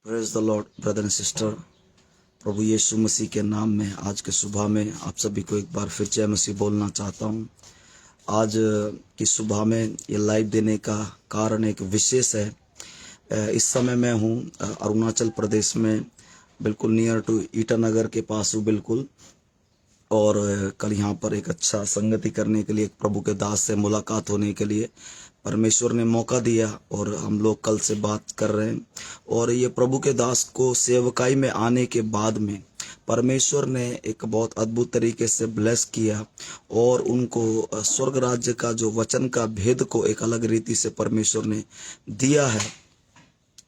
Praise the lord brother and sister. प्रभु यीशु मसीह के नाम में आज के सुबह में आप सभी को एक बार फिर जय मसीह बोलना चाहता हूँ। आज की सुबह में ये लाइव देने का कारण एक विशेष है। इस समय मैं हूँ अरुणाचल प्रदेश में, बिल्कुल नियर टू ईटानगर के पास हूँ बिल्कुल। और कल यहाँ पर एक अच्छा संगति करने के लिए, एक प्रभु के दास से मुलाकात होने के लिए परमेश्वर ने मौका दिया और हम लोग कल से बात कर रहे हैं। और ये प्रभु के दास को सेवकाई में आने के बाद में परमेश्वर ने एक बहुत अद्भुत तरीके से ब्लेस किया और उनको स्वर्ग राज्य का जो वचन का भेद को एक अलग रीति से परमेश्वर ने दिया है।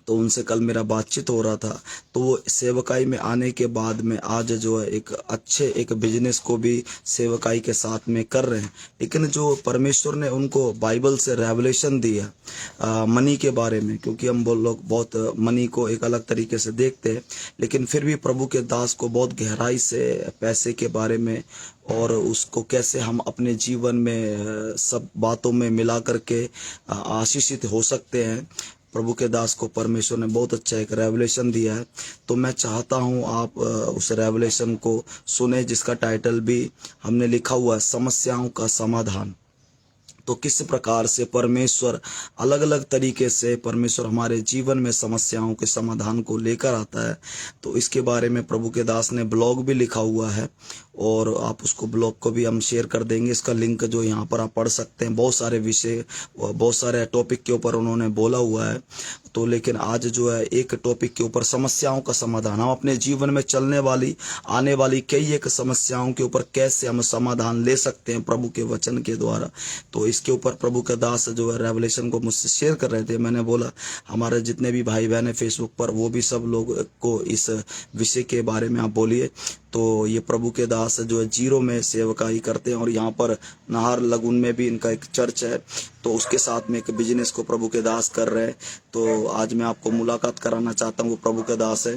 तो उनसे कल मेरा बातचीत हो रहा था, तो वो सेवकाई में आने के बाद में आज जो है एक अच्छे एक बिजनेस को भी सेवकाई के साथ में कर रहे हैं। लेकिन जो परमेश्वर ने उनको बाइबल से रेवलेशन दिया मनी के बारे में, क्योंकि हम लोग बहुत मनी को एक अलग तरीके से देखते हैं, लेकिन फिर भी प्रभु के दास को बहुत गहराई से पैसे के बारे में और उसको कैसे हम अपने जीवन में सब बातों में मिला करके आशीषित हो सकते हैं, प्रभु के दास को परमेश्वर ने बहुत अच्छा एक रेवलेशन दिया है। तो मैं चाहता हूं आप उस रेवलेशन को सुने, जिसका टाइटल भी हमने लिखा हुआ है, समस्याओं का समाधान। तो किस प्रकार से परमेश्वर अलग अलग तरीके से परमेश्वर हमारे जीवन में समस्याओं के समाधान को लेकर आता है, तो इसके बारे में प्रभु के दास ने ब्लॉग भी लिखा हुआ है और आप उसको ब्लॉग को भी हम शेयर कर देंगे। इसका लिंक जो यहाँ पर आप पढ़ सकते हैं। बहुत सारे विषय, बहुत सारे टॉपिक के ऊपर उन्होंने बोला हुआ है। तो लेकिन आज जो है एक टॉपिक के ऊपर, समस्याओं का समाधान, हम अपने जीवन में चलने वाली आने वाली कई एक समस्याओं के ऊपर कैसे हम समाधान ले सकते हैं प्रभु के वचन के द्वारा। तो इसके ऊपर प्रभु का दास जो है रेवलेशन को मुझसे शेयर कर रहे थे। मैंने बोला हमारे जितने भी भाई बहन है फेसबुक पर, वो भी सब लोग को इस विषय के बारे में आप बोलिए। तो ये प्रभु के दास जो है जीरो में सेवकाई करते हैं और यहाँ पर नाहर लगुन में भी इनका एक चर्च है, तो उसके साथ में एक बिजनेस को प्रभु के दास कर रहे हैं। तो आज मैं आपको मुलाकात कराना चाहता हूँ, वो प्रभु के दास है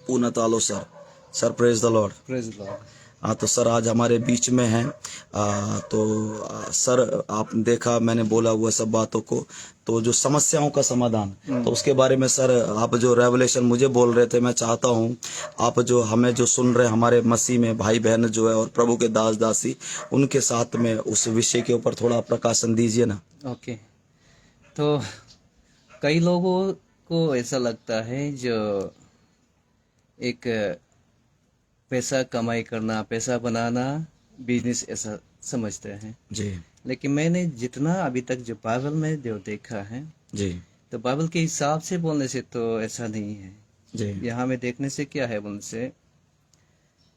पूना तालो sir. Sir praise the lord. Praise lord. हाँ, तो सर आज हमारे बीच में हैं। सर आप देखा, मैंने बोला हुआ सब बातों को, तो जो समस्याओं का समाधान, तो उसके बारे में सर आप जो रेवलेशन मुझे बोल रहे थे, मैं चाहता हूँ आप जो हमें जो सुन रहे हमारे मसीह में भाई बहन जो है और प्रभु के दास दासी, उनके साथ में उस विषय के ऊपर थोड़ा प्रकाशन दीजिए ना। ओके, तो कई लोगों को ऐसा लगता है जो एक पैसा कमाई करना, पैसा बनाना बिजनेस ऐसा समझते हैं जी लेकिन मैंने जितना अभी तक जो बाइबल में जो देखा है, जी तो बाइबल के हिसाब से बोलने से तो ऐसा नहीं है। जी यहाँ में देखने से क्या है बोलने से,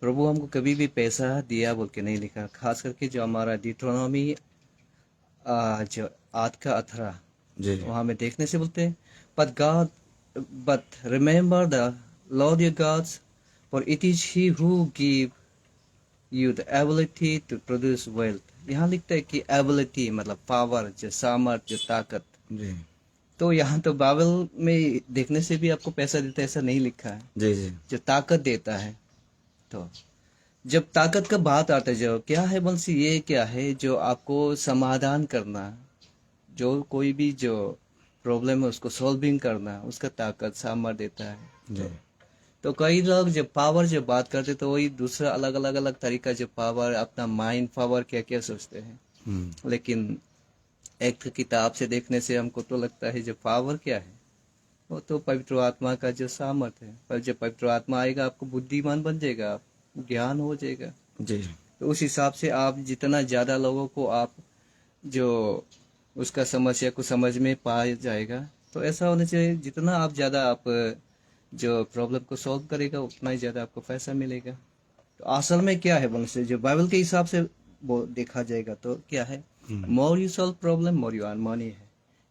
प्रभु हमको कभी भी पैसा दिया बोल के नहीं लिखा। खास करके जो हमारा डिट्रोनॉमी जो 8:18 जी वहाँ में देखने से बोलते हैं, but remember the Lord your God, for it is he who give you the ability to produce wealth। यहाँ लिखता है कि एबिलिटी मतलब पावर, जो सामर्थ्य, जो ताकत। जी तो यहाँ तो बाइबल में देखने से भी आपको पैसा देता है ऐसा नहीं लिखा है, जी जी जो ताकत देता है। तो जब ताकत का बात आता है, जो क्या है बंसी, ये क्या है जो आपको समाधान करना, जो कोई भी जो प्रॉब्लम है उसको सॉल्विंग करना, उसका ताकत सामर्थ्य देता है। जी तो कई लोग जब पावर जब बात करते तो वही दूसरा अलग अलग अलग तरीका, जो पावर, अपना माइंड पावर क्या क्या सोचते हैं। लेकिन एक किताब से देखने से हमको तो लगता है जो पावर क्या है, वो तो पवित्र आत्मा का जो सामर्थ्य है। पर जब पवित्र आत्मा आएगा आपको बुद्धिमान बन जाएगा, आप ज्ञान हो जाएगा। जी तो उस हिसाब से आप जितना ज्यादा लोगों को आप जो उसका समस्या को समझ में पा जाएगा, तो ऐसा होना चाहिए जितना आप ज्यादा आप जो प्रॉब्लम को सॉल्व करेगा उतना ही ज्यादा आपको पैसा मिलेगा। तो असल में क्या है बोलने से, जो बाइबल के हिसाब से वो देखा जाएगा तो क्या है, more you solve problem more you earn money है।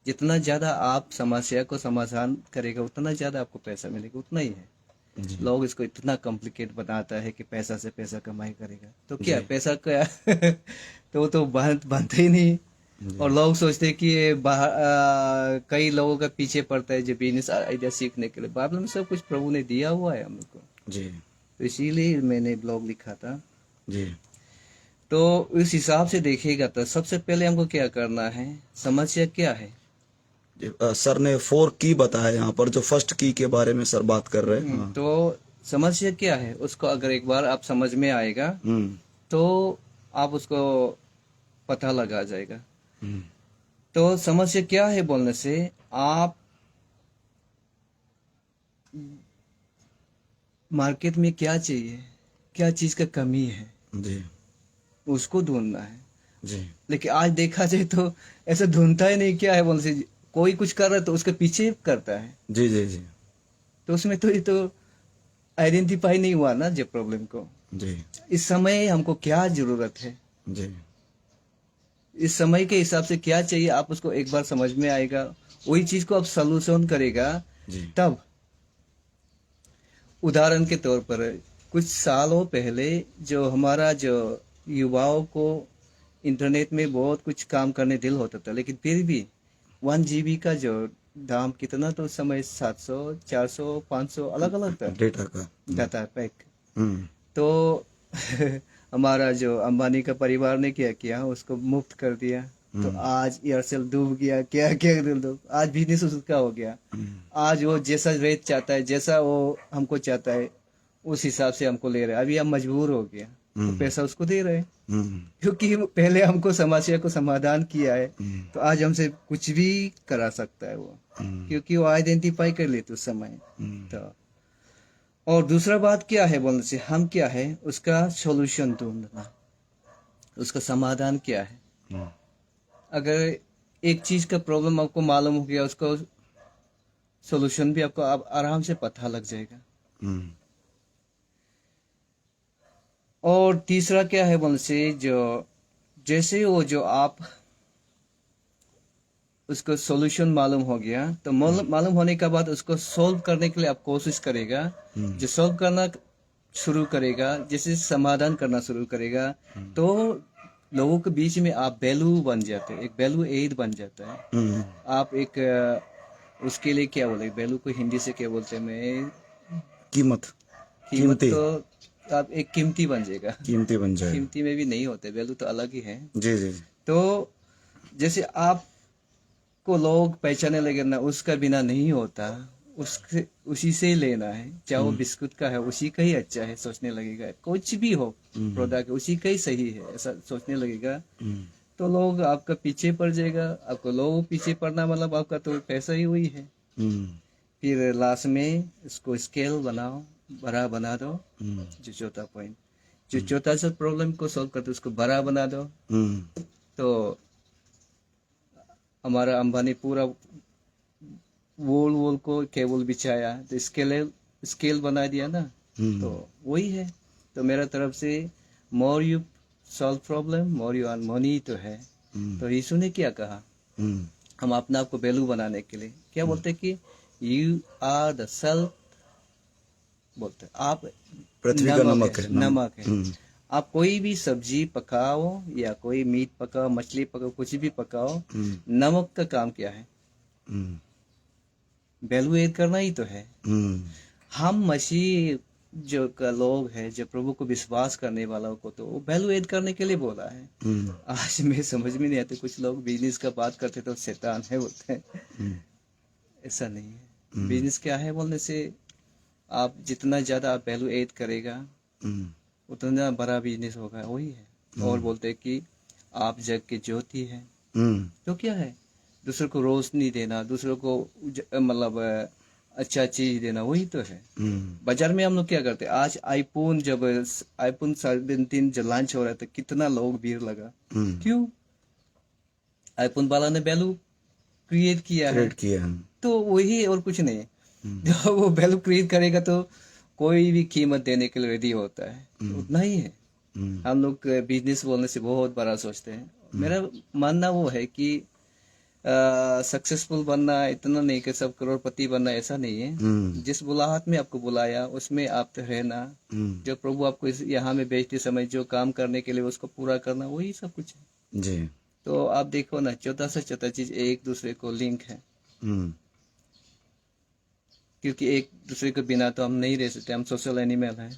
जितना ज्यादा आप समस्या को समाधान करेगा उतना ज्यादा आपको पैसा मिलेगा, उतना ही है। लोग इसको इतना कॉम्प्लिकेट बनाता है कि पैसा से पैसा कमाई करेगा, तो क्या पैसा क्या तो वो तो बनता ही नहीं। और लोग सोचते हैं कि ये बाहर कई लोगों का पीछे पड़ता है जो बिजनेस आइडिया सीखने के लिए। बाइबल में सब कुछ प्रभु ने दिया हुआ है हम लोग को, जी तो इसीलिए मैंने ब्लॉग लिखा था। जी तो इस हिसाब से देखिएगा तो सबसे पहले हमको क्या करना है, समस्या क्या है, सर ने 4 की बताया यहाँ पर, जो फर्स्ट की के बारे में सर बात कर रहे हैं। हाँ। तो समस्या क्या है उसको अगर एक बार आप समझ में आएगा हम्म तो आप उसको पता लगा जाएगा। हम्म तो समस्या क्या है बोलने से, आप मार्केट में क्या चाहिए, क्या चीज का कमी है, जी उसको ढूंढना है। जी लेकिन आज देखा जाए तो ऐसा ढूंढता ही नहीं, क्या है बोलने से कोई कुछ कर रहा है तो उसके पीछे करता है। जी जी जी तो उसमें तो ये तो आइडेंटिफाई नहीं हुआ ना जो प्रॉब्लम को। जी इस समय हमको क्या जरूरत है, जी इस समय के हिसाब से क्या चाहिए, आप उसको एक बार समझ में आएगा, वही चीज को आप सॉल्यूशन करेगा। जी तब उदाहरण के तौर पर कुछ सालों पहले जो हमारा जो युवाओं को इंटरनेट में बहुत कुछ काम करने दिल होता था, लेकिन फिर भी 1 GB का जो दाम कितना, तो उस समय 700 400 500 अलग अलग था डेटा का। Data pack. हम्म तो हमारा जो अंबानी का परिवार ने क्या किया, उसको मुफ्त कर दिया। तो आज एयरसेल डूब गया, क्या क्या डूब, आज बिजनेस उसका हो गया। आज वो जैसा रेट चाहता है, जैसा वो हमको चाहता है, उस हिसाब से हमको ले रहा है। अभी हम मजबूर हो गया तो पैसा उसको दे रहे हैं, हम्म क्योंकि पहले हमको समस्या को समाधान किया है। हम्म तो आज हमसे कुछ भी करा सकता है वो, क्योंकि वो आइडेंटिफाई कर लेते उस समय। तो और दूसरा बात क्या है बोलने से, हम क्या है उसका सॉल्यूशन ढूंढना, उसका समाधान क्या है। हम्म अगर एक चीज का प्रॉब्लम आपको मालूम हो गया, उसको सॉल्यूशन भी आपको आप आराम से पता लग जाएगा। हम्म और तीसरा क्या है बोलने से, जो जैसे वो जो आप उसको सॉल्यूशन मालूम हो गया, तो मालूम होने के बाद उसको सॉल्व करने के लिए आप कोशिश करेगा। जो सॉल्व करना शुरू करेगा, जैसे समाधान करना शुरू करेगा, तो लोगों के बीच में आप वैल्यू बन जाते हैं, एक वैल्यू एड बन जाता है। हम्म आप एक उसके लिए क्या बोले, वैल्यू को हिंदी से क्या बोलते हैं, मैं कीमत, कीमत कीमती, तो आप एक कीमती बन जाएगा। कीमती बन जाएगा। कीमती में भी नहीं होते, वैल्यू तो अलग ही है। जी जी तो जैसे आप को लोग पहचाने लगे ना, उसका बिना नहीं होता, उसके उसी से ही लेना है, चाहे वो बिस्कुट का है उसी का ही अच्छा है सोचने लगेगा, कुछ भी हो प्रोडक्ट उसी का ही सही है ऐसा सोचने लगेगा। तो लोग आपका पीछे पड़ जाएगा। आपको लोग पीछे पड़ना मतलब आपका तो पैसा ही हुई है। हम्म फिर लास्ट में इसको स्केल बनाओ, बड़ा बना दो। हम्म जो चौथा पॉइंट, जो चौथा सा प्रॉब्लम को सॉल्व करते उसको बड़ा बना दो। हम्म तो हमारा अंबानी पूरा वोल वोल को केबल बिछाया, तो स्केल स्केल बना दिया ना। तो वही है। तो मेरा तरफ से more you solve problem more you earn money तो है। तो यीशु ने क्या कहा, हम्म हम अपने आप को वैल्यू बनाने के लिए क्या बोलते हैं कि यू आर द सेल्फ, बोलते हैं आप पृथ्वी का नमक है, नमक है। आप कोई भी सब्जी पकाओ या कोई मीट पकाओ, मछली पकाओ, कुछ भी पकाओ, नमक का काम क्या है, हम्म वैल्यू एड करना ही तो है। हम्म हम मसीह जो का लोग है, जो प्रभु को विश्वास करने वालों को तो वैल्यू एड करने के लिए बोला है। आज मैं समझ में नहीं आते, कुछ लोग बिजनेस का बात करते तो शैतान है बोलते हैं। ऐसा नहीं है। बिजनेस क्या है बोलने से, आप जितना ज्यादा आप वैल्यू एड करेगा उतना बड़ा बिजनेस होगा, वही है। और बोलते हैं कि आप जग की ज्योति है। तो क्या है, दूसरों को रोशनी देना, दूसरों को मतलब अच्छा चीज देना, वही तो है। बाजार में हम लोग क्या करते हैं, आज आईफोन जब आईफोन 17 जब लॉन्च हो रहा था, कितना लोग भीड़ लगा। क्यों, आईफोन वाला ने वैल्यू क्रिएट किया है। क्रिएट किया है। तो वही और कुछ नहीं। जब वो वैल्यू क्रिएट करेगा तो कोई भी कीमत देने के लिए रेडी होता है, उतना ही है। हम लोग बिजनेस बोलने से बहुत बड़ा सोचते हैं। मेरा मानना वो है कि सक्सेसफुल बनना इतना नहीं कि सब करोड़पति बनना, ऐसा नहीं है। जिस बुलाहट में आपको बुलाया उसमें आप तो रहना, जो प्रभु आपको यहाँ में भेजते समय जो काम करने के लिए उसको पूरा करना, वही सब कुछ है। जी तो आप देखो ना, चौथा से चौथा चीज एक दूसरे को लिंक है, क्योंकि एक दूसरे के बिना तो हम नहीं रह सकते, हम सोशल एनिमल हैं।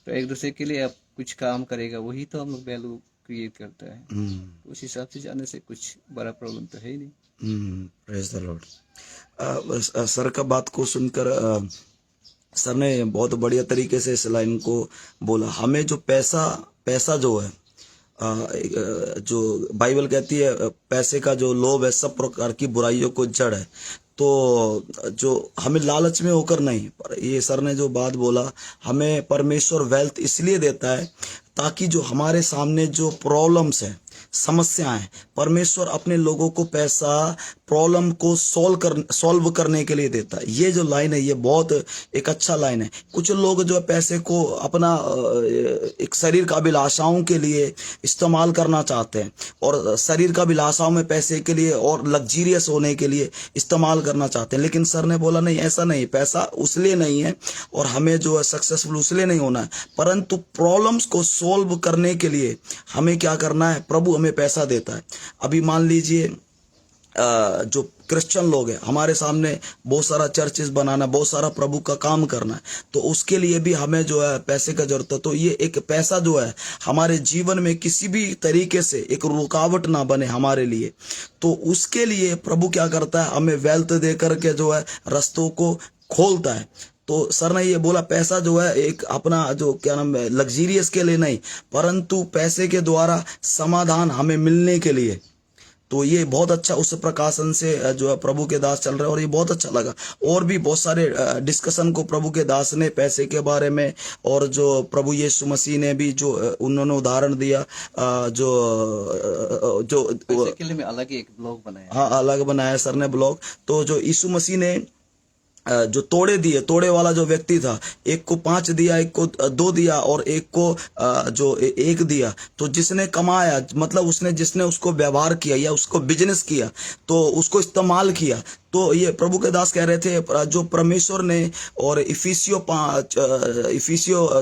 तो एक दूसरे के लिए आप कुछ काम करेगा, वही तो हम लोग वैल्यू क्रिएट करता है। उस हिसाब से जाने से कुछ बड़ा प्रॉब्लम तो है ही नहीं। Praise the Lord. सर का बात को सुनकर सर ने बहुत बढ़िया तरीके से इस लाइन को बोला। हमें जो पैसा जो है, जो बाइबल कहती है पैसे का जो लोभ है सब प्रकार की बुराइयों को जड़ है। तो जो हमें लालच में होकर नहीं, पर ये सर ने जो बात बोला, हमें परमेश्वर वेल्थ इसलिए देता है ताकि जो हमारे सामने जो प्रॉब्लम्स है, समस्याएं, परमेश्वर अपने लोगों को पैसा प्रॉब्लम को सॉल्व करने के लिए देता है। ये जो लाइन है ये बहुत एक अच्छा लाइन है। कुछ लोग जो पैसे को अपना एक शरीर का अभिलाषाओं के लिए इस्तेमाल करना चाहते हैं, और शरीर का अभिलाषाओं में पैसे के लिए और लग्जीरियस होने के लिए इस्तेमाल करना चाहते हैं। लेकिन सर ने बोला नहीं, ऐसा नहीं, पैसा उसलिए नहीं है और हमें जो है सक्सेसफुल उसलिए नहीं होना है, परंतु प्रॉब्लम्स को सॉल्व करने के लिए हमें क्या करना है, प्रभु हमें पैसा देता है। अभी मान लीजिए जो क्रिश्चियन लोग हैं, हमारे सामने बहुत सारा चर्चेस बनाना, बहुत सारा प्रभु का काम करना है, तो उसके लिए भी हमें जो है पैसे का जरूरत है। तो ये एक पैसा जो है हमारे जीवन में किसी भी तरीके से एक रुकावट ना बने हमारे लिए, तो उसके लिए प्रभु क्या करता है, हमें वेल्थ दे करके जो है रास्तों को खोलता है। तो सर ने ये बोला पैसा जो है एक अपना जो क्या नाम है लग्जीरियस के लिए नहीं, परंतु पैसे के द्वारा समाधान हमें मिलने के लिए। तो ये बहुत अच्छा उस प्रकाशन से जो है प्रभु के दास चल रहे हैं, और ये बहुत अच्छा लगा। और भी बहुत सारे डिस्कशन को प्रभु के दास ने पैसे के बारे में, और जो प्रभु यीशु मसीह ने भी जो उन्होंने उदाहरण दिया, जो पैसे के लिए मैं अलग ही एक ब्लॉग बनाया। हाँ, अलग बनाया सर ने ब्लॉग। तो जो यीशु मसीह ने जो तोड़े वाला जो व्यक्ति था, एक को 5 दिया, एक को 2 दिया, और एक को जो 1 दिया। तो जिसने कमाया, मतलब जिसने उसको व्यवहार किया या उसको बिजनेस किया, तो उसको इस्तेमाल किया। तो ये प्रभु के दास कह रहे थे जो परमेश्वर ने, और इफिसियो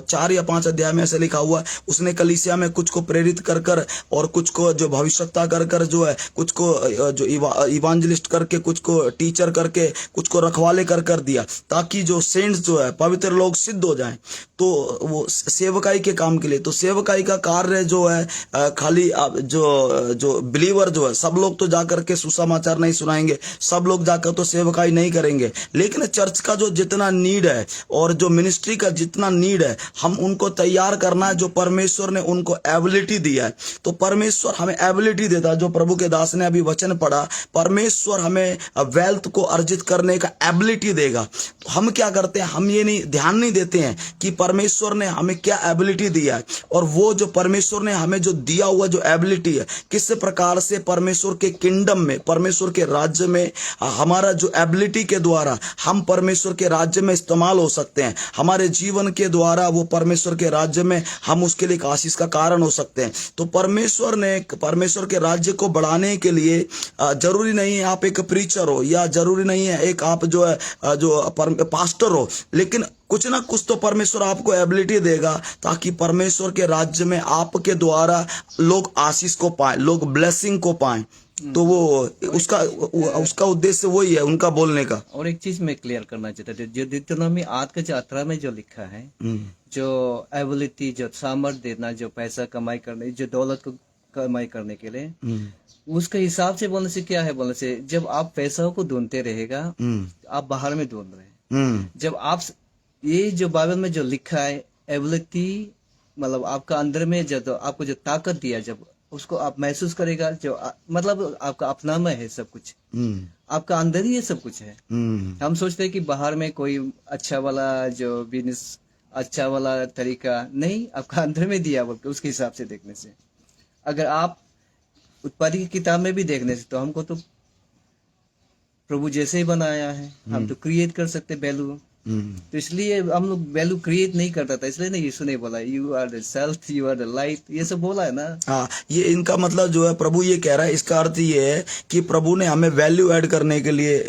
4 या 5 अध्याय में ऐसे लिखा हुआ है, उसने कलीसिया में कुछ को प्रेरित कर और कुछ को जो भविष्यता कर जो है, कुछ को जो इवांजलिस्ट करके, कुछ को टीचर करके, कुछ को रखवाले कर दिया, ताकि जो सेंट्स जो है पवित्र लोग सिद्ध हो जाएं। तो वो सेवकाई के काम के लिए। तो सेवकाई का कार्य जो है खाली जो बिलीवर जो है, सब लोग तो जाकर के सुसमाचार नहीं सुनाएंगे, सब लोग जाकर तो सेवकाई नहीं करेंगे, लेकिन चर्च का जो जितना नीड है और जो मिनिस्ट्री का जितना नीड है, हम उनको तैयार करना है, जो परमेश्वर ने उनको एबिलिटी दिया है। तो परमेश्वर हमें एबिलिटी देता है, जो प्रभु के दास ने अभी वचन पढ़ा, परमेश्वर हमें वेल्थ को अर्जित करने का एबिलिटी देगा। तो हम क्या करते हैं, हम ये नहीं ध्यान नहीं देते हैं कि परमेश्वर ने हमें क्या एबिलिटी दिया है, और वो जो परमेश्वर ने हमें जो दिया हुआ जो एबिलिटी है, किस प्रकार से परमेश्वर के किंगडम में, परमेश्वर के राज्य में हमारा जो एबिलिटी के द्वारा हम परमेश्वर के राज्य में इस्तेमाल हो सकते हैं। हमारे जीवन के द्वारा वो परमेश्वर के राज्य में हम उसके लिए आशीष का कारण हो सकते हैं। तो परमेश्वर के राज्य को बढ़ाने के लिए जरूरी नहीं है आप एक प्रीचर हो, या जरूरी नहीं है एक आप जो है पास्टर हो, लेकिन कुछ ना कुछ तो परमेश्वर आपको एबिलिटी देगा, ताकि परमेश्वर के राज्य में आपके द्वारा लोग आशीष को पाएं, लोग ब्लेसिंग को पाएं। तो वो उसका उद्देश्य वही है उनका बोलने का। और एक चीज मैं क्लियर करना चाहता था, जो डिट्रोनॉमी 8 के 18 में जो लिखा है, जो एबिलिटी, जो सामर्थ देना, जो पैसा कमाई करने, जो दौलत को कमाई करने के लिए, उसके हिसाब से बोलने से क्या है, बोलने से जब आप पैसा को ढूंढते रहेगा, आप बाहर में ढूंढ रहे। जब आप ये जो बाइबल में जो लिखा है एबिलिटी, मतलब आपका अंदर में जब आपको जो ताकत दिया, जब उसको आप महसूस करेगा, जो मतलब आपका अपना में है सब कुछ, आपका अंदर ही ये सब कुछ है। हम सोचते हैं कि बाहर में कोई अच्छा वाला जो बिजनेस, अच्छा वाला तरीका नहीं, आपका अंदर में दिया, बोल के उसके हिसाब से देखने से, अगर आप उत्पत्ति की किताब में भी देखने से, तो हमको तो प्रभु जैसे ही बनाया है, हम तो क्रिएट कर सकते वैल्यू। तो इसलिए हम लोग वैल्यू क्रिएट नहीं करता था, इसलिए नहीं यीशु ने बोला you are the self, you are the light, ये सब बोला है ना। हाँ, ये इनका मतलब जो है प्रभु ये कह रहा है, इसका अर्थ ये है कि प्रभु ने हमें वैल्यू ऐड करने के लिए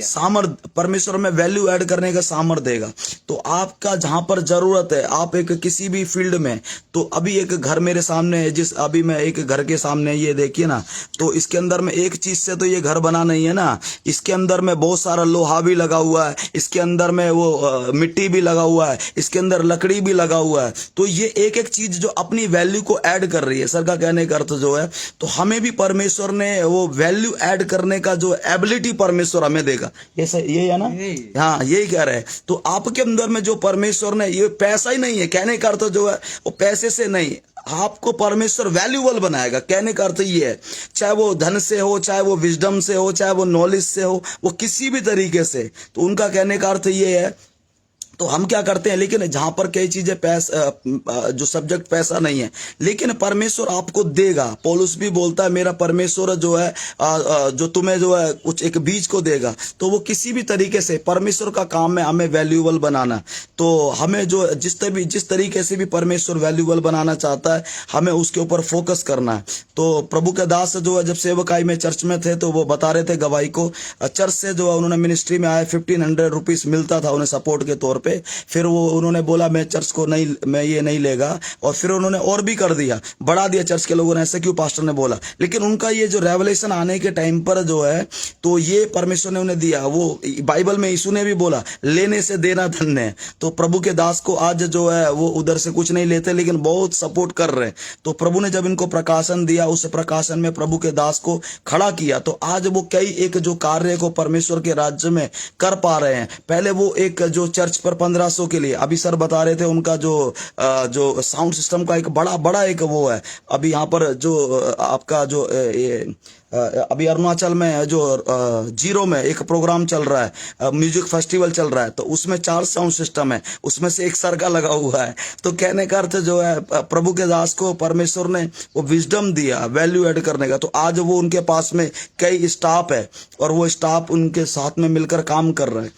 सामर्थ, परमेश्वर में वैल्यू ऐड करने का सामर्थ देगा। तो आपका जहां पर जरूरत है, आप एक किसी भी फील्ड में, तो अभी एक घर मेरे सामने है, अभी मैं एक घर के सामने ये देखिए ना, तो इसके अंदर में एक चीज से तो ये घर बना नहीं है ना, इसके अंदर में बहुत सारा लोहा भी लगा हुआ है, इसके इसके अंदर में वो मिट्टी भी लगा हुआ है, इसके अंदर लकड़ी भी लगा हुआ है। तो ये एक एक चीज जो अपनी वैल्यू को ऐड कर रही है। सर का कहने का अर्थ जो है, तो हमें भी परमेश्वर ने वो वैल्यू ऐड करने का जो एबिलिटी परमेश्वर हमें देगा। यही है ना? हाँ, यही कह रहे हैं। तो आपके अंदर में जो परमेश्वर ने, ये पैसा ही नहीं है, कहने का अर्थ जो है वो पैसे से नहीं, आपको परमेश्वर वैल्यूबल बनाएगा। कहने का अर्थ ये है, चाहे वो धन से हो, चाहे वो विजडम से हो, चाहे वो नॉलेज से हो, वो किसी भी तरीके से। तो उनका कहने का अर्थ ये है। तो हम क्या करते हैं, लेकिन जहां पर कई चीजें जो सब्जेक्ट पैसा नहीं है, लेकिन परमेश्वर आपको देगा। पौलुस भी बोलता है, मेरा परमेश्वर जो है जो तुम्हें जो है कुछ एक बीज को देगा। तो वो किसी भी तरीके से परमेश्वर का काम है हमें वैल्यूबल बनाना। तो हमें जो जिस तरीके से भी परमेश्वर वैल्यूबल बनाना चाहता है, हमें उसके ऊपर फोकस करना है। तो प्रभु के दास जो है, जब सेवकाई में चर्च में थे, तो वो बता रहे थे गवाही को, चर्च से जो है उन्होंने मिनिस्ट्री में आए, 1500 रुपीज मिलता था उन्हें सपोर्ट के तौर पे। फिर वो उन्होंने बोला मैं चर्च को नहीं, मैं ये नहीं लेगा, और फिर उन्होंने और भी कर दिया, बढ़ा दिया। चर्च के लोगों ने ऐसे क्यों, पास्टर ने बोला। लेकिन उनका ये जो रेवलेशन आने के टाइम पर जो है, तो ये परमेश्वर ने उन्हें दिया। वो बाइबल में यीशु ने भी बोला, लेने से देना धन्य है। तो प्रभु के दास को आज जो है वो उधर से कुछ नहीं लेते, लेकिन बहुत सपोर्ट कर रहे हैं। तो प्रभु ने जब इनको प्रकाशन दिया, उस प्रकाशन में प्रभु के दास को खड़ा किया, तो आज वो कई एक जो कार्य को परमेश्वर के राज्य में कर पा रहे हैं। पहले वो एक जो चर्च पर 1500 के लिए, अभी सर बता रहे थे उनका जो साउंड सिस्टम का एक बड़ा एक वो है। अभी यहाँ पर जो आपका जो अभी अरुणाचल में जो जीरो में एक प्रोग्राम चल रहा है, म्यूजिक फेस्टिवल चल रहा है, तो उसमें 4 साउंड सिस्टम है, उसमें से एक सर का लगा हुआ है। तो कहने का अर्थ जो है, प्रभु के दास को परमेश्वर ने वो विजडम दिया वैल्यू ऐड करने का। तो आज वो उनके पास में कई स्टाफ है, और वो स्टाफ उनके साथ में मिलकर काम कर रहे हैं।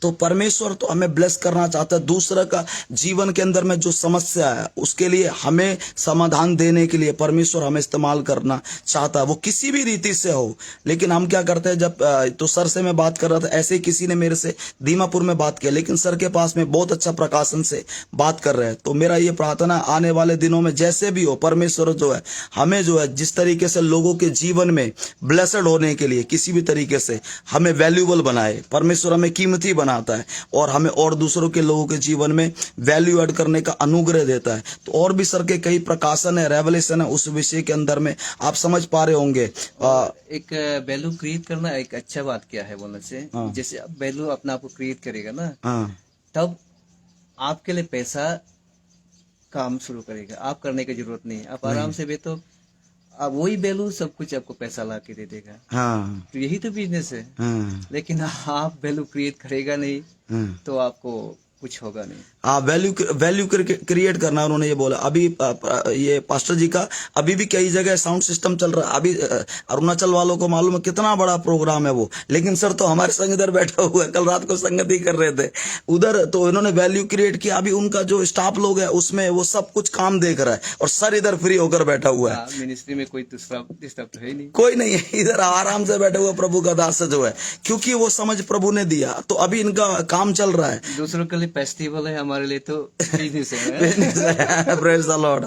तो परमेश्वर तो हमें ब्लेस करना चाहता है। दूसरे का जीवन के अंदर में जो समस्या है, उसके लिए हमें समाधान देने के लिए परमेश्वर हमें इस्तेमाल करना चाहता है, वो किसी भी रीति से हो। लेकिन हम क्या करते हैं, जब तो सर से मैं बात कर रहा था, ऐसे ही किसी ने मेरे से दीमापुर में बात किया, लेकिन सर के पास में बहुत अच्छा प्रकाशन से बात कर रहे हैं। तो मेरा ये प्रार्थना, आने वाले दिनों में जैसे भी हो, परमेश्वर जो है हमें जो है जिस तरीके से लोगों के जीवन में ब्लेसड होने के लिए किसी भी तरीके से हमें वैल्यूबल बनाए। परमेश्वर हमें कीमती बनाता है, और हमें और दूसरों के लोगों के जीवन में वैल्यू ऐड करने का अनुग्रह देता है। तो और भी सर के कई प्रकाशन है, रेवलेशन है, उस विषय के अंदर में आप समझ पा रहे होंगे। एक वैल्यू क्रिएट करना एक अच्छा बात क्या है बोलने से, जैसे आप वैल्यू अपना आपको क्रिएट करेगा ना, तब आपके लिए पैसा काम शुरू करेगा, आप करने की जरूरत नहीं है। आप आराम से बेतो, अब वही वैल्यू सब कुछ आपको पैसा ला के दे देगा। हाँ, तो यही तो बिजनेस है। हाँ, लेकिन आप वैल्यू क्रिएट करेगा नहीं, तो आपको कुछ होगा नहीं। वैल्यू क्रिएट करना, उन्होंने ये बोला। अभी ये पास्टर जी का अभी भी कई जगह साउंड सिस्टम चल रहा है। अभी अरुणाचल वालों को मालूम है कितना बड़ा प्रोग्राम है वो, लेकिन सर तो हमारे संग इधर बैठा हुआ है, कल रात को संगत ही कर रहे थे उधर। तो इन्होंने वैल्यू क्रिएट किया। अभी उनका जो स्टाफ लोग है उसमें वो सब कुछ काम देख रहा है, और सर इधर फ्री होकर बैठा हुआ है। मिनिस्ट्री में कोई दूसरा डिस्टर्ब तो है नहीं, कोई नहीं है, इधर आराम से बैठा हुआ प्रभु का दास जो है, क्योंकि वो समझ प्रभु ने दिया। तो अभी इनका काम चल रहा है। दूसरों के लिए फेस्टिवल है, हमारे लिए तो बिजनेस है। Praise the Lord.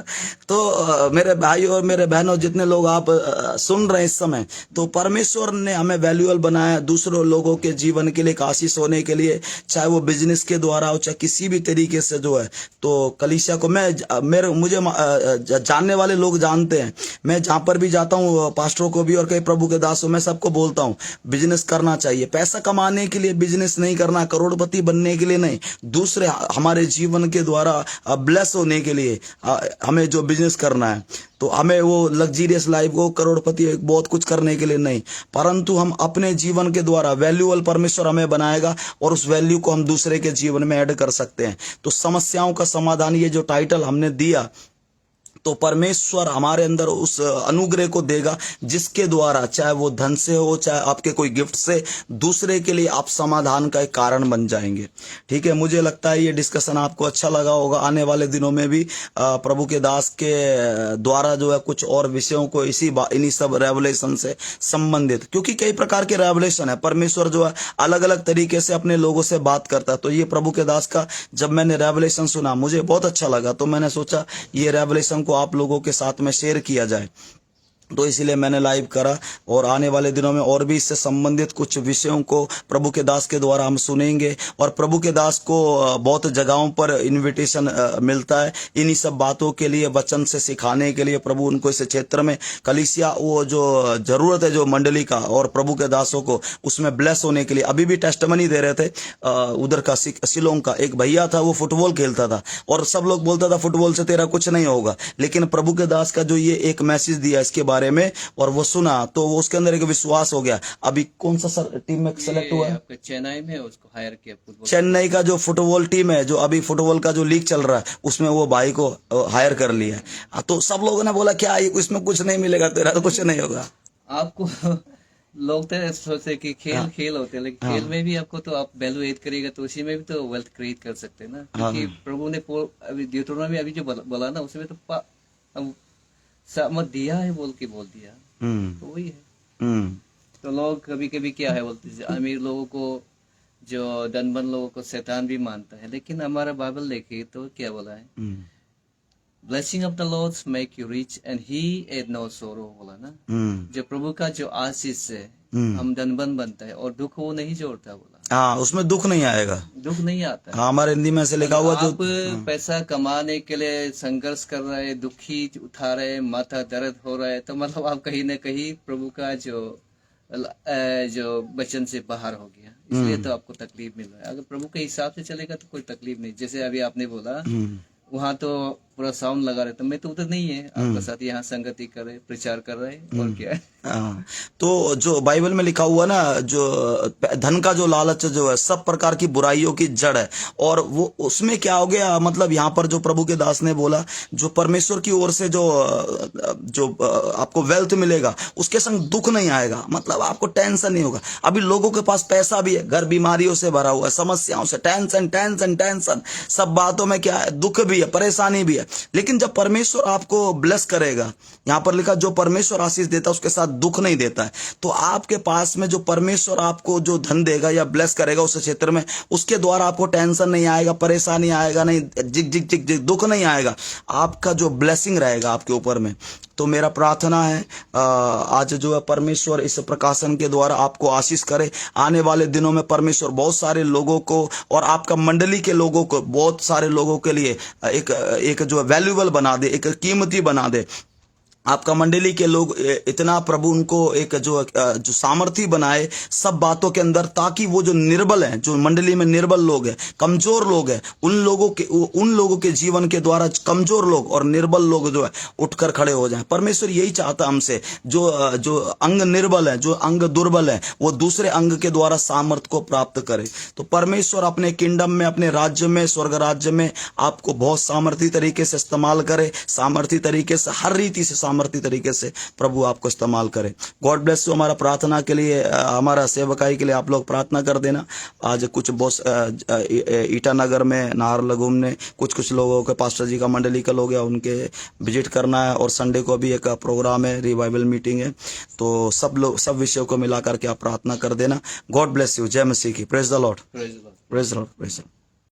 तो मेरे भाई और मेरे बहनों, जितने लोग आप सुन रहे हैं इस समय, तो परमेश्वर ने हमें वैल्यूएबल बनाया दूसरों लोगों के जीवन के लिए, आशीष होने के लिए, चाहे वो बिजनेस के द्वारा हो, चाहे किसी भी तरीके से जो है। तो कलीसिया को मुझे जानने वाले लोग जानते हैं, मैं जहां पर भी जाता हूँ, पास्टरों को भी और कई प्रभु के दासों, मैं सबको बोलता हूँ बिजनेस करना चाहिए। पैसा कमाने के लिए बिजनेस नहीं करना, करोड़पति बनने के लिए नहीं, दूसरे हमारे जीवन के द्वारा ब्लेस होने के लिए हमें जो बिजनेस करना है। तो हमें वो लग्जीरियस लाइफ को, करोड़पति बहुत कुछ करने के लिए नहीं, परंतु हम अपने जीवन के द्वारा वैल्यूएबल परमेश्वर हमें बनाएगा, और उस वैल्यू को हम दूसरे के जीवन में ऐड कर सकते हैं। तो समस्याओं का समाधान, ये जो टाइटल हमने दिया, तो परमेश्वर हमारे अंदर उस अनुग्रह को देगा जिसके द्वारा, चाहे वो धन से हो, चाहे आपके कोई गिफ्ट से, दूसरे के लिए आप समाधान का एक कारण बन जाएंगे। ठीक है, मुझे लगता है ये डिस्कशन आपको अच्छा लगा होगा। आने वाले दिनों में भी प्रभु के दास के द्वारा जो है कुछ और विषयों को इन्हीं सब रेवलेशन से संबंधित, क्योंकि कई प्रकार के रेवलेशन है, परमेश्वर जो है अलग अलग तरीके से अपने लोगों से बात करता है। तो ये प्रभु के दास का जब मैंने रेवलेशन सुना, मुझे बहुत अच्छा लगा, तो मैंने सोचा ये रेवलेशन को आप लोगों के साथ में शेयर किया जाए। तो इसीलिए मैंने लाइव करा, और आने वाले दिनों में और भी इससे संबंधित कुछ विषयों को प्रभु के दास के द्वारा हम सुनेंगे। और प्रभु के दास को बहुत जगहों पर इनविटेशन मिलता है इन्हीं सब बातों के लिए, वचन से सिखाने के लिए। प्रभु उनको इस क्षेत्र में कलीसिया, वो जो जरूरत है जो मंडली का और प्रभु के दासों को, उसमें ब्लेस होने के लिए। अभी भी टेस्टमनी दे रहे थे उधर का शिलोंग का एक भैया था, वो फुटबॉल खेलता था और सब लोग बोलता था फुटबॉल से तेरा कुछ नहीं होगा, लेकिन प्रभु के दास का जो ये एक मैसेज दिया इसके बारे में और वो सुना तो वो उसके अंदर एक विश्वास हो गया। अभी कौन सा टीम में सेलेक्ट हुआ है? आपका चेन्नई में उसको हायर किया फुटबॉल। चेन्नई का जो फुटबॉल टीम है, जो अभी फुटबॉल का जो लीग चल रहा है, उसमें वो भाई को हायर कर लिया है। तो सब लोगों ने बोला क्या इसमें कुछ नहीं मिलेगा, तेरा तो कुछ नहीं होगा। आपको लोग तो सोचते कि खेल होते हैं, लेकिन खेल में भी आपको तो आप वैल्यू एड करेगा तो उसी में भी तो वेल्थ क्रिएट कर सकते हैं ना। क्योंकि प्रभु ने अभी ड्यूटोनॉमी अभी जो बोला ना, उसमें तो मत दिया है बोल दिया, तो वही है। तो लोग कभी कभी क्या है बोलते हैं, अमीर लोगों को, जो धनवान लोगों को शैतान भी मानता है, लेकिन हमारा बाइबल देखिए तो क्या बोला है, blessing of the Lord make you rich and he add no sorrow, बोला ना। जो प्रभु का जो आशीष से हम धनवान बनता है और दुख वो नहीं जोड़ता, बोला। हाँ, उसमें दुख नहीं आएगा, दुख नहीं आता। हाँ, हमारे हिंदी में ऐसे लिखा हुआ। आप पैसा कमाने के लिए संघर्ष कर रहे, दुखी उठा रहे, माथा दर्द हो रहा है, तो मतलब आप कहीं ना कहीं प्रभु का जो वचन से बाहर हो गया, इसलिए तो आपको तकलीफ मिल रहा है। अगर प्रभु के हिसाब से चलेगा तो कोई तकलीफ नहीं। जैसे अभी आपने बोला वहाँ तो पूरा साउंड लगा रहे, तो मैं तो उधर नहीं है आपके साथ, यहाँ संगति कर रहे, प्रचार कर रहे, और क्या है। तो जो बाइबल में लिखा हुआ ना, जो धन का जो लालच जो है सब प्रकार की बुराइयों की जड़ है, और वो उसमें क्या हो गया, मतलब यहाँ पर जो प्रभु के दास ने बोला, जो परमेश्वर की ओर से जो आपको वेल्थ मिलेगा उसके संग दुख नहीं आएगा, मतलब आपको टेंशन नहीं होगा। अभी लोगों के पास पैसा भी है, घर बीमारियों से भरा हुआ है, समस्याओं से, टेंशन टेंशन टेंशन, सब बातों में क्या है, दुख भी है, परेशानी भी है। लेकिन जब परमेश्वर आपको ब्लेस करेगा, यहाँ पर लिखा जो परमेश्वर आशीष देता है उसके साथ दुख नहीं देता है, तो आपके पास में जो परमेश्वर आपको जो धन देगा या ब्लेस करेगा उस क्षेत्र में, उसके द्वारा आपको टेंशन नहीं आएगा, परेशानी आएगा नहीं, जिग जिग जिग जिग दुख नहीं आएगा, आपका जो ब्लेसिंग रहेगा आपके ऊपर में। तो मेरा प्रार्थना है आज जो है परमेश्वर इस प्रकाशन के द्वारा आपको आशीष करे। आने वाले दिनों में परमेश्वर बहुत सारे लोगों को और आपका मंडली के लोगों को, बहुत सारे लोगों के लिए एक जो वैल्यूएबल बना दे, एक कीमती बना दे। आपका मंडली के लोग इतना प्रभु उनको एक जो सामर्थी बनाए सब बातों के अंदर, ताकि वो जो निर्बल हैं, जो मंडली में निर्बल लोग हैं, कमजोर लोग हैं, उन लोगों के जीवन के द्वारा कमजोर लोग और निर्बल लोग जो है उठकर खड़े हो जाएं। परमेश्वर यही चाहता हमसे, जो अंग निर्बल है, जो अंग दुर्बल है, वो दूसरे अंग के द्वारा सामर्थ को प्राप्त करे। तो परमेश्वर अपने किंगडम में, अपने राज्य में, स्वर्ग राज्य में आपको बहुत सामर्थी तरीके से इस्तेमाल करे, सामर्थी तरीके से, हर रीति से सामर्थी तरीके से प्रभु आपको इस्तेमाल करे। God bless you. हमारा प्रार्थना के लिए, हमारा सेवकाई के लिए आप लोग प्रार्थना कर देना। आज कुछ बॉस ईटानगर में, नाहरलगुन में कुछ लोगों के, पास्टर जी का मंडली का लोग है, उनके विजिट करना है, और संडे को भी एक प्रोग्राम है, रिवाइवल मीटिंग है। तो सब विषयों को मिलाकर के आप प्रार्थना कर देना। God bless you. जय मसीह की। Praise the lord, praise the lord, praise the Lord.